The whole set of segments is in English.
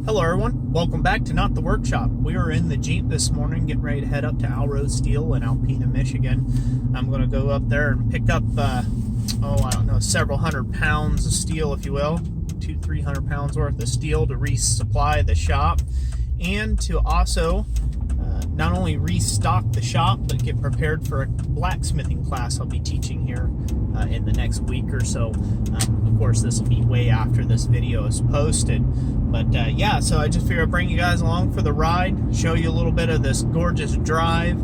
Hello everyone, welcome back to Not the Workshop. We are in the Jeep this morning getting ready to head up to Alro Steel in Alpena, Michigan. I'm going to go up there and pick up, several hundred pounds of steel, if you will. 200-300 pounds worth of steel to resupply the shop, and to also not only restock the shop, but get prepared for a blacksmithing class I'll be teaching here in the next week or so. Of course, this will be way after this video is posted. But yeah, so I just figured I'd bring you guys along for the ride, show you a little bit of this gorgeous drive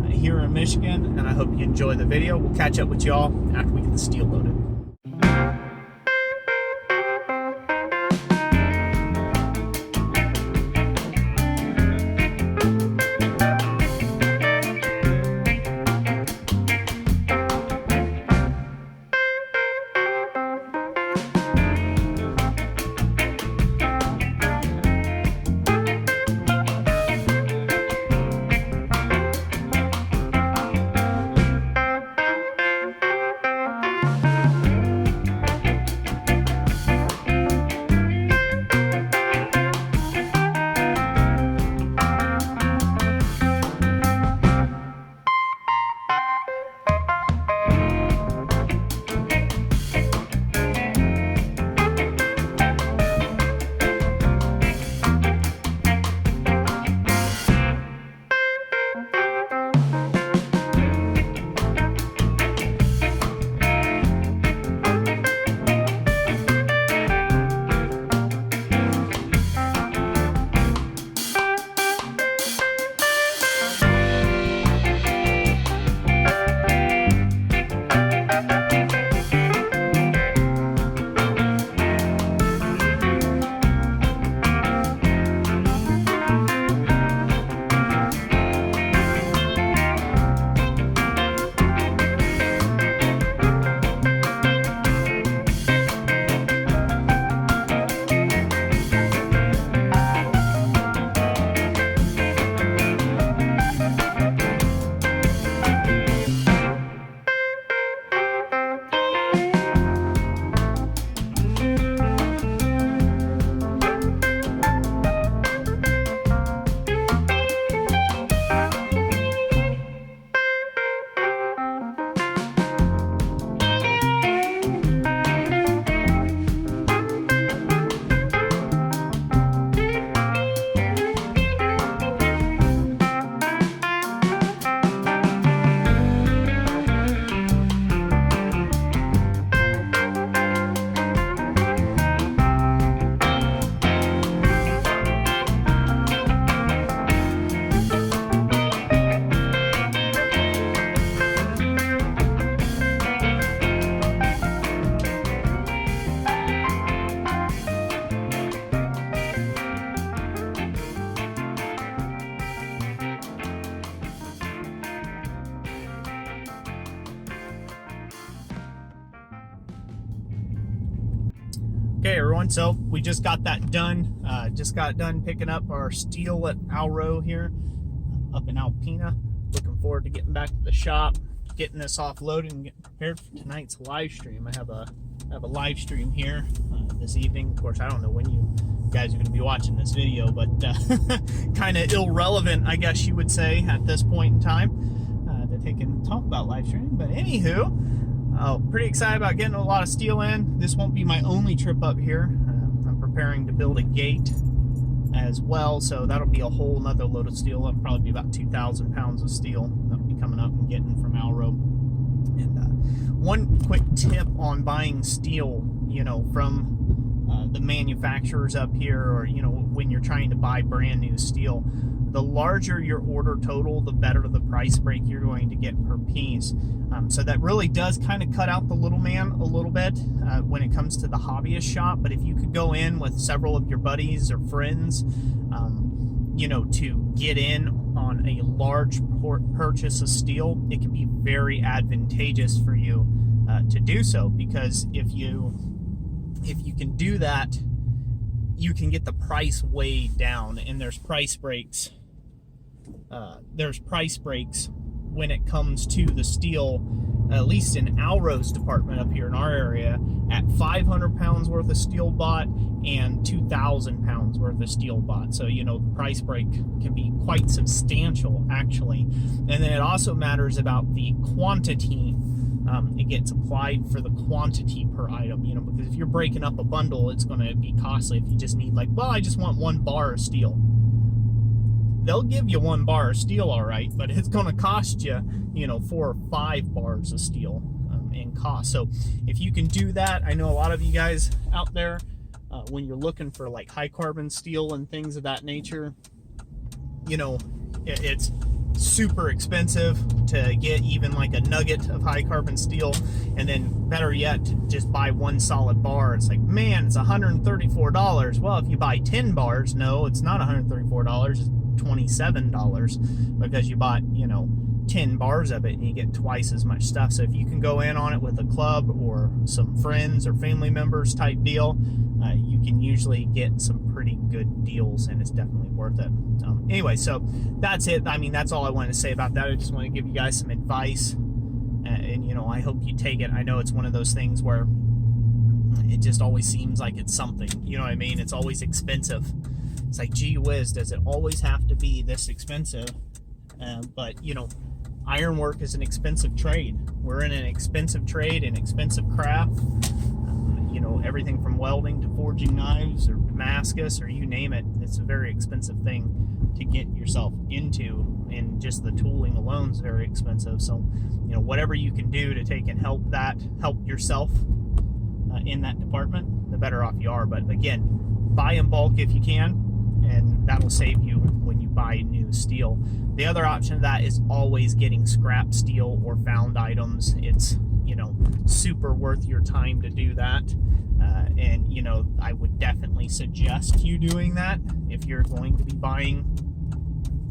here in Michigan, and I hope you enjoy the video. We'll catch up with y'all after we get the steel loaded. Okay everyone, so we just got that done. Just got done picking up our steel at Alro here up in Alpena. Looking forward to getting back to the shop, getting this offloaded and getting prepared for tonight's live stream. I have a live stream here this evening. Of course, I don't know when you guys are going to be watching this video, but kind of irrelevant, I guess you would say, at this point in time to take and talk about live streaming. But anywho, pretty excited about getting a lot of steel in. This won't be my only trip up here. I'm preparing to build a gate as well, so that'll be a whole nother load of steel. That'll probably be about 2,000 pounds of steel that'll be coming up and getting from Alro. And one quick tip on buying steel, from the manufacturers up here, or when you're trying to buy brand new steel, the larger your order total, the better the price break you're going to get per piece. So that really does kind of cut out the little man a little bit when it comes to the hobbyist shop. But if you could go in with several of your buddies or friends, to get in on a large purchase of steel, it can be very advantageous for you to do so, because if you can do that, you can get the price way down, and there's price breaks. There's price breaks when it comes to the steel at least in Alro's department up here in our area, at 500 pounds worth of steel bought and 2,000 pounds worth of steel bought. So, you know, the price break can be quite substantial, actually. And then it also matters about the quantity. It gets applied for the quantity per item, you know, because if you're breaking up a bundle, it's going to be costly. If you just need, like, well, I just want 1 bar of steel, they'll give you 1 bar of steel, all right, but it's going to cost you, you know, 4 or 5 bars of steel in cost. So if you can do that, I know a lot of you guys out there, when you're looking for like high carbon steel and things of that nature, you know, it's super expensive to get even like a nugget of high carbon steel, and then better yet to just buy 1 solid bar. It's like, man, it's $134. Well, if you buy 10 bars, no, it's not $134, it's $27, because you bought, you know, 10 bars of it and you get twice as much stuff. So if you can go in on it with a club or some friends or family members type deal, you can usually get some pretty good deals, and it's definitely worth it. Anyway, so that's it. I mean, that's all I wanted to say about that. I just want to give you guys some advice, and you know, I hope you take it. I know it's one of those things where it just always seems like it's something, you know what I mean? It's always expensive. It's like, gee whiz, does it always have to be this expensive? But you know, ironwork is an expensive trade. We're in an expensive trade, an expensive craft. You know, everything from welding to forging knives or Damascus or you name it. It's a very expensive thing to get yourself into, and just the tooling alone is very expensive. So, you know, whatever you can do to take and help yourself in that department, the better off you are. But again, buy in bulk if you can, and that'll save you when you buy new steel. The other option of that is always getting scrap steel or found items. It's, you know, super worth your time to do that. And, you know, I would definitely suggest you doing that if you're going to be buying,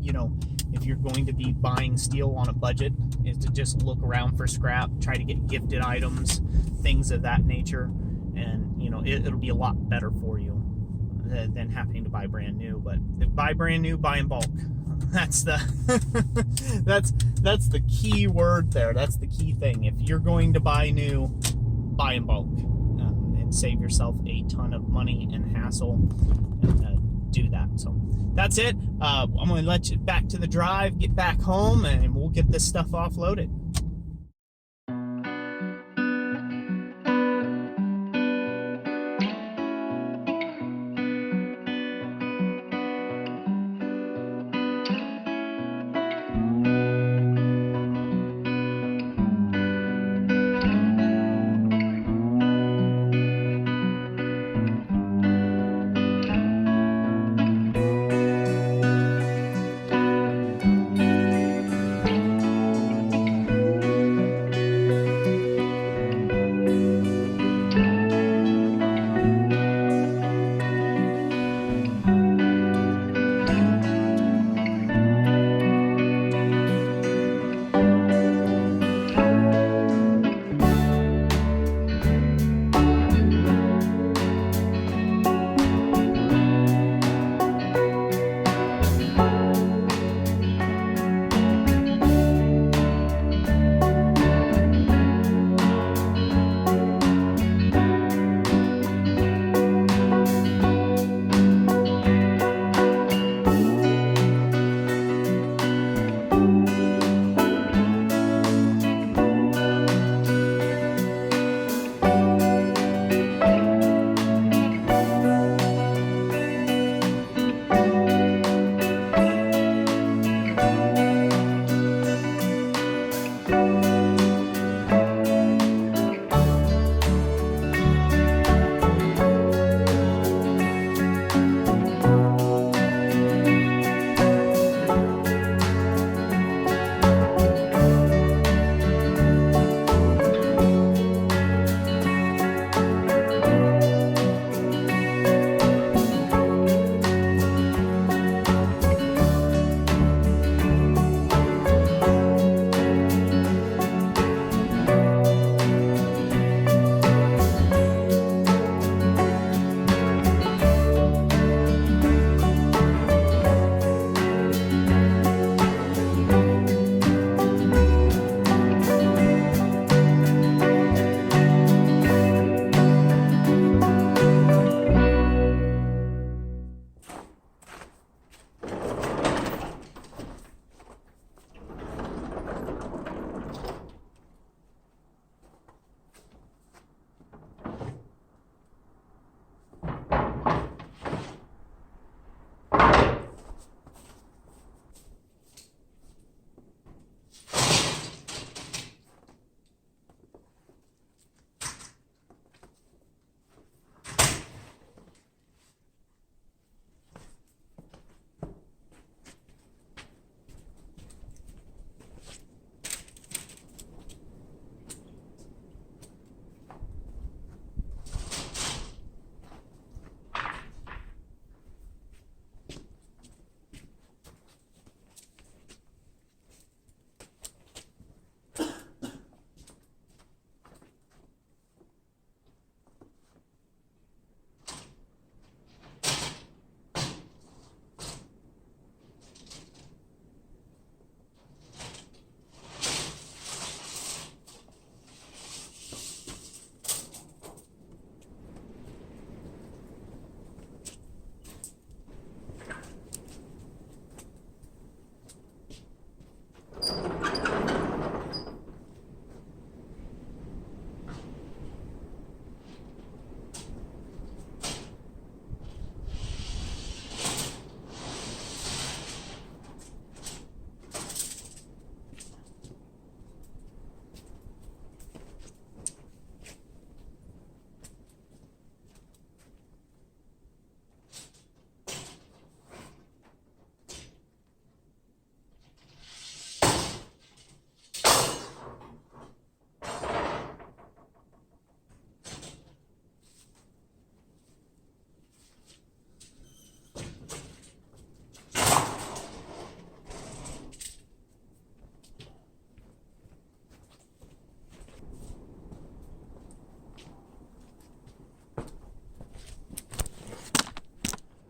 you know, if you're going to be buying steel on a budget, is to just look around for scrap, try to get gifted items, things of that nature. And, you know, it'll be a lot better for you than having to buy brand new. But if buy brand new, buy in bulk. That's the that's the key word there. That's the key thing. If you're going to buy new, buy in bulk, and save yourself a ton of money and hassle, and do that. So that's it. I'm going to let you back to the drive, get back home, and we'll get this stuff offloaded.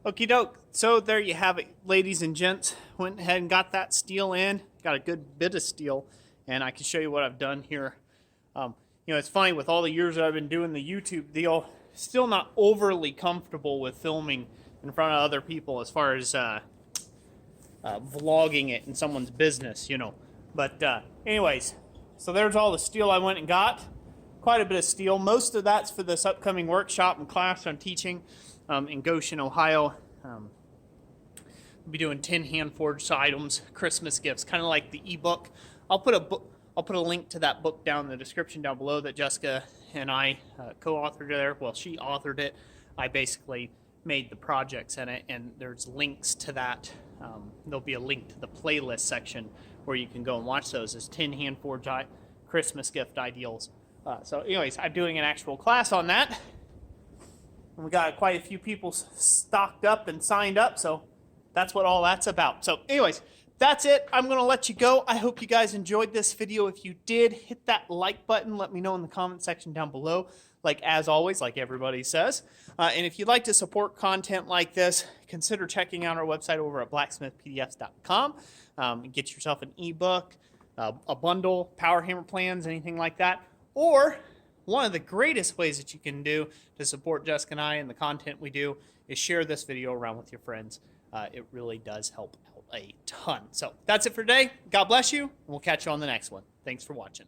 Okie doke. So there you have it, ladies and gents. Went ahead and got that steel in. Got a good bit of steel, and I can show you what I've done here. You know, it's funny, with all the years that I've been doing the YouTube deal, still not overly comfortable with filming in front of other people as far as vlogging it in someone's business, you know. But anyways, so there's all the steel I went and got. Quite a bit of steel. Most of that's for this upcoming workshop and class I'm teaching in Goshen, Ohio. We'll be doing 10 hand-forged items, Christmas gifts, kind of like the ebook. I'll put a link to that book down in the description down below that Jessica and I co-authored there. Well, she authored it. I basically made the projects in it, and there's links to that. There'll be a link to the playlist section where you can go and watch those. There's 10 hand-forged Christmas gift ideals. So anyways, I'm doing an actual class on that. And we got quite a few people stocked up and signed up, so that's what all that's about. So anyways, that's it. I'm going to let you go. I hope you guys enjoyed this video. If you did, hit that like button. Let me know in the comment section down below. Like as always, like everybody says. And if you'd like to support content like this, consider checking out our website over at blacksmithpdfs.com. Get yourself an ebook, a bundle, power hammer plans, anything like that. Or one of the greatest ways that you can do to support Jessica and I and the content we do is share this video around with your friends. It really does help out a ton. So that's it for today. God bless you, and we'll catch you on the next one. Thanks for watching.